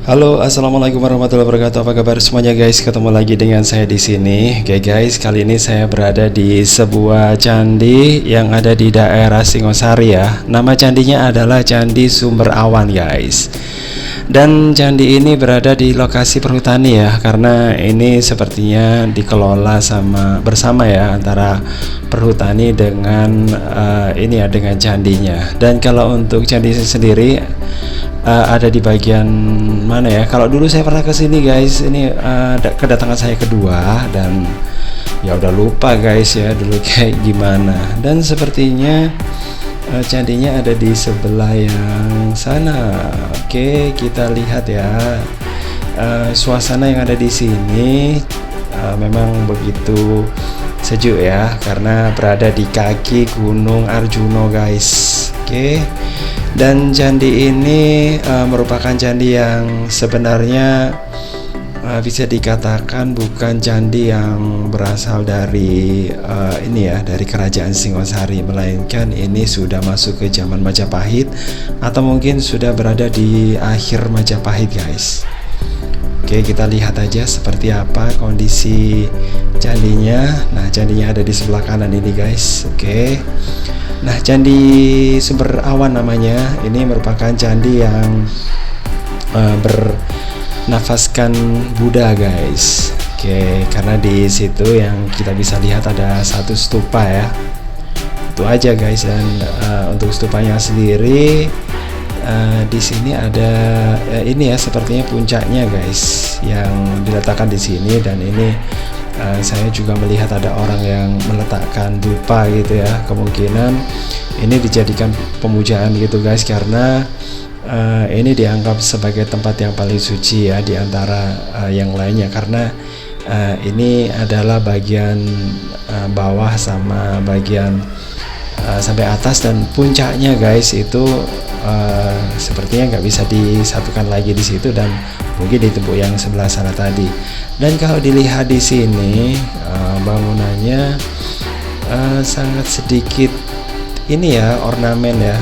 Halo, assalamualaikum warahmatullahi wabarakatuh. Apa kabar semuanya guys? Ketemu lagi dengan saya di sini. Oke guys, kali ini saya berada di sebuah candi yang ada di daerah Singosari ya. Nama candinya adalah Candi Sumber Awan guys. Dan candi ini berada di lokasi perhutani ya, karena ini sepertinya dikelola bersama ya antara perhutani dengan ini ya dengan candinya. Dan kalau untuk candi sendiri ada di bagian mana ya? Kalau dulu saya pernah kesini guys, ini kedatangan saya kedua dan ya udah lupa guys ya dulu kayak gimana. Dan sepertinya candinya ada di sebelah yang sana. Oke, kita lihat ya. Suasana yang ada di sini memang begitu sejuk ya, karena berada di kaki Gunung Arjuno guys. Oke. Dan candi ini merupakan candi yang sebenarnya bisa dikatakan bukan candi yang berasal dari ini ya, dari kerajaan Singosari, melainkan ini sudah masuk ke zaman Majapahit atau mungkin sudah berada di akhir Majapahit guys. Oke, kita lihat aja seperti apa kondisi candinya. Nah, candinya ada di sebelah kanan ini guys. Oke. Nah, Candi Sumber Awan namanya. Ini merupakan candi yang bernafaskan Buddha guys. Oke, karena di situ yang kita bisa lihat ada satu stupa ya. Itu aja guys. Dan untuk stupanya sendiri di sini ada ini ya, sepertinya puncaknya guys yang diletakkan di sini. Dan ini saya juga melihat ada orang yang meletakkan dupa gitu ya. Kemungkinan ini dijadikan pemujaan gitu guys, karena ini dianggap sebagai tempat yang paling suci ya di antara yang lainnya, karena ini adalah bagian bawah sama bagian sampai atas, dan puncaknya guys itu sepertinya nggak bisa disatukan lagi di situ, dan mungkin di tembok yang sebelah sana tadi. Dan kalau dilihat di sini bangunannya sangat sedikit ini ya, ornamen ya.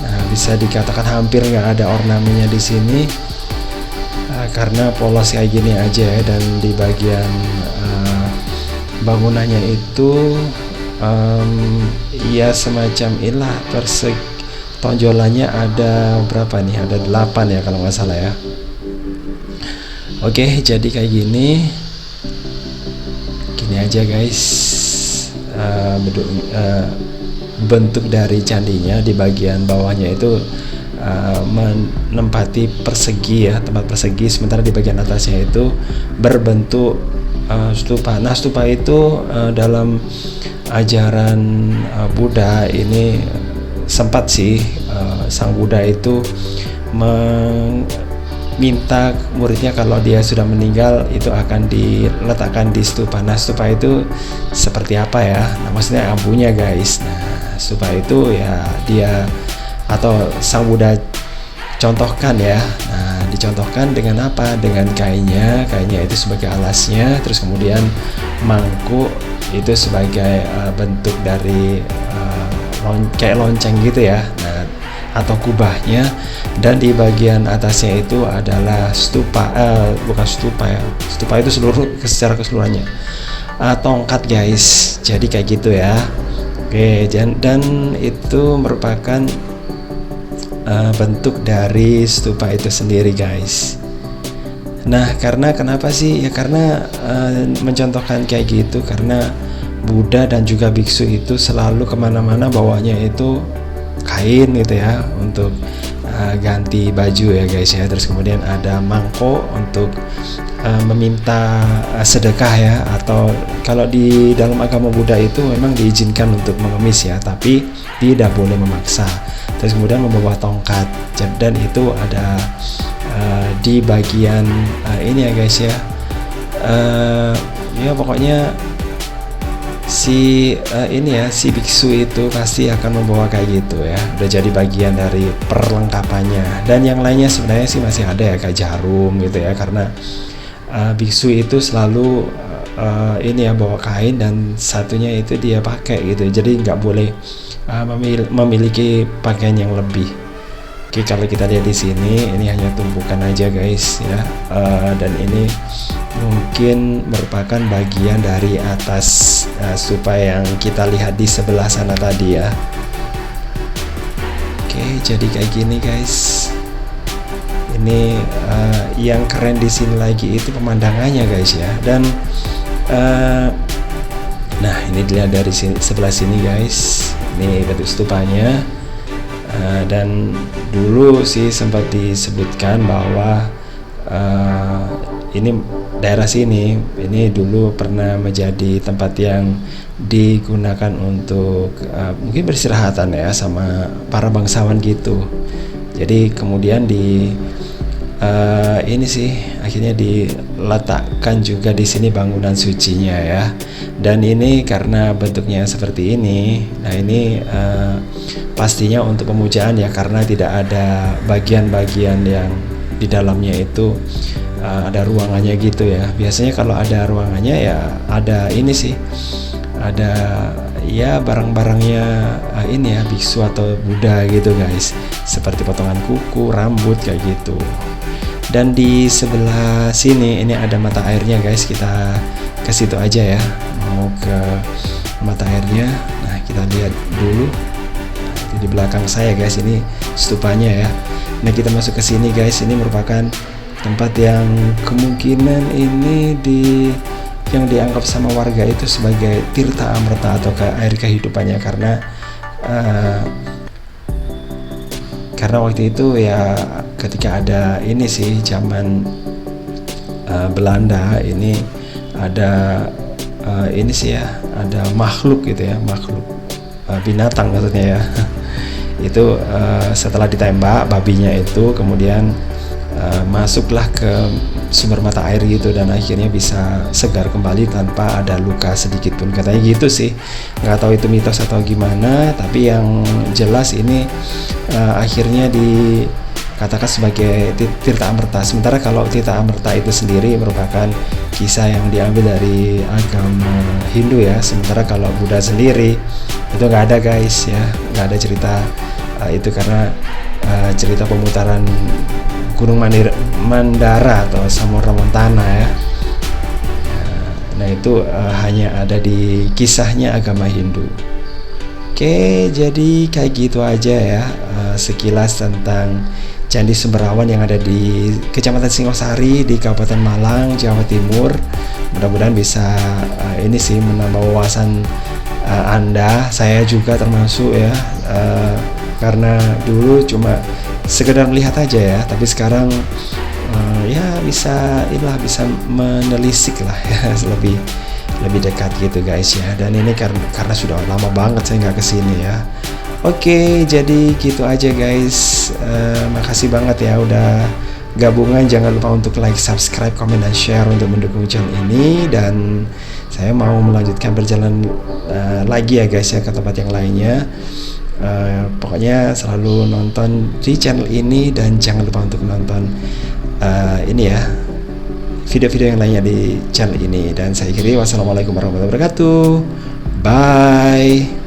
Nah, bisa dikatakan hampir nggak ada ornamennya di sini karena polos kayak gini aja ya. Dan di bagian bangunannya itu ya semacam ilah tonjolannya ada berapa nih? Ada 8 ya kalau nggak salah ya. Oke, jadi kayak gini aja guys. Bentuk dari candinya di bagian bawahnya itu menempati persegi ya, tempat persegi, sementara di bagian atasnya itu berbentuk stupa. Nah, stupa itu dalam ajaran Buddha ini sempat sih sang Buddha itu minta muridnya kalau dia sudah meninggal itu akan diletakkan di stupa. Nah, stupa itu seperti apa ya? Nah, maksudnya abunya guys. Nah, stupa itu ya dia atau sang Buddha contohkan ya. Nah, dicontohkan dengan apa? Dengan kainnya itu sebagai alasnya, terus kemudian mangkuk itu sebagai bentuk dari kayak lonceng gitu ya. Nah, atau kubahnya, dan di bagian atasnya itu adalah stupa, bukan stupa ya, stupa itu secara keseluruhannya tongkat guys. Jadi kayak gitu ya. Oke, dan itu merupakan bentuk dari stupa itu sendiri guys. Nah, karena kenapa sih ya, karena mencontohkan kayak gitu karena Buddha dan juga biksu itu selalu kemana-mana bawanya itu kain gitu ya, untuk ganti baju ya guys ya. Terus kemudian ada mangkok untuk meminta sedekah ya, atau kalau di dalam agama Buddha itu memang diizinkan untuk mengemis ya, tapi tidak boleh memaksa. Terus kemudian membawa tongkat, dan itu ada di bagian ini ya guys ya. Ya pokoknya si biksu itu pasti akan membawa kayak gitu ya, udah jadi bagian dari perlengkapannya. Dan yang lainnya sebenarnya sih masih ada ya, kayak jarum gitu ya, karena biksu itu selalu ini ya bawa kain, dan satunya itu dia pakai gitu, jadi nggak boleh memiliki pakaian yang lebih. Oke, kalau kita lihat di sini ini hanya tumpukan aja guys ya. Dan ini mungkin merupakan bagian dari atas stupa yang kita lihat di sebelah sana tadi ya. Oke, jadi kayak gini guys. Ini yang keren di sini lagi itu pemandangannya guys ya. Dan nah ini dilihat dari sini, sebelah sini guys. Ini bentuk stupanya. Dan dulu sih sempat disebutkan bahwa ini daerah sini ini dulu pernah menjadi tempat yang digunakan untuk mungkin beristirahatan ya sama para bangsawan gitu. Jadi kemudian ini sih akhirnya diletakkan juga di sini bangunan sucinya ya. Dan ini karena bentuknya seperti ini, nah ini pastinya untuk pemujaan ya, karena tidak ada bagian-bagian yang di dalamnya itu ada ruangannya gitu ya. Biasanya kalau ada ruangannya ya ada ini sih, ada ya barang-barangnya ini ya, biksu atau Buddha gitu guys, seperti potongan kuku, rambut kayak gitu. Dan di sebelah sini ini ada mata airnya guys, kita ke situ aja ya, mau ke mata airnya. Nah kita lihat dulu di belakang saya guys, ini stupanya ya. Nah kita masuk ke sini guys, ini merupakan tempat yang kemungkinan ini yang dianggap sama warga itu sebagai tirta amrta atau air kehidupannya, karena waktu itu ya ketika ada ini sih zaman Belanda ini ada ini sih ya, ada makhluk gitu ya, makhluk binatang maksudnya ya. Itu setelah ditembak babinya itu kemudian masuklah ke sumber mata air gitu, dan akhirnya bisa segar kembali tanpa ada luka sedikit pun, katanya gitu sih. Nggak tahu itu mitos atau gimana, tapi yang jelas ini akhirnya dikatakan sebagai tirta amrta. Sementara kalau tirta amrta itu sendiri merupakan kisah yang diambil dari agama Hindu ya. Sementara kalau Buddha sendiri itu nggak ada guys ya, nggak ada cerita itu, karena cerita pemutaran Gunung Mandara atau Samudra Montana ya. Nah itu hanya ada di kisahnya agama Hindu. Oke, jadi kayak gitu aja ya sekilas tentang Candi Semberawan yang ada di Kecamatan Singosari di Kabupaten Malang, Jawa Timur. Mudah-mudahan bisa ini sih menambah wawasan Anda, saya juga termasuk ya, karena dulu cuma sekedar melihat aja ya, tapi sekarang ya bisa menelisik lah ya, lebih dekat gitu guys ya. Dan ini karena sudah lama banget saya nggak kesini ya. Oke, jadi gitu aja guys. Makasih banget ya udah gabungan. Jangan lupa untuk like, subscribe, komen, dan share untuk mendukung channel ini. Dan saya mau melanjutkan berjalan lagi ya guys ya ke tempat yang lainnya. Pokoknya selalu nonton di channel ini, dan jangan lupa untuk nonton ini ya, video-video yang lainnya di channel ini. Dan saya akhiri, wassalamualaikum warahmatullahi wabarakatuh. Bye.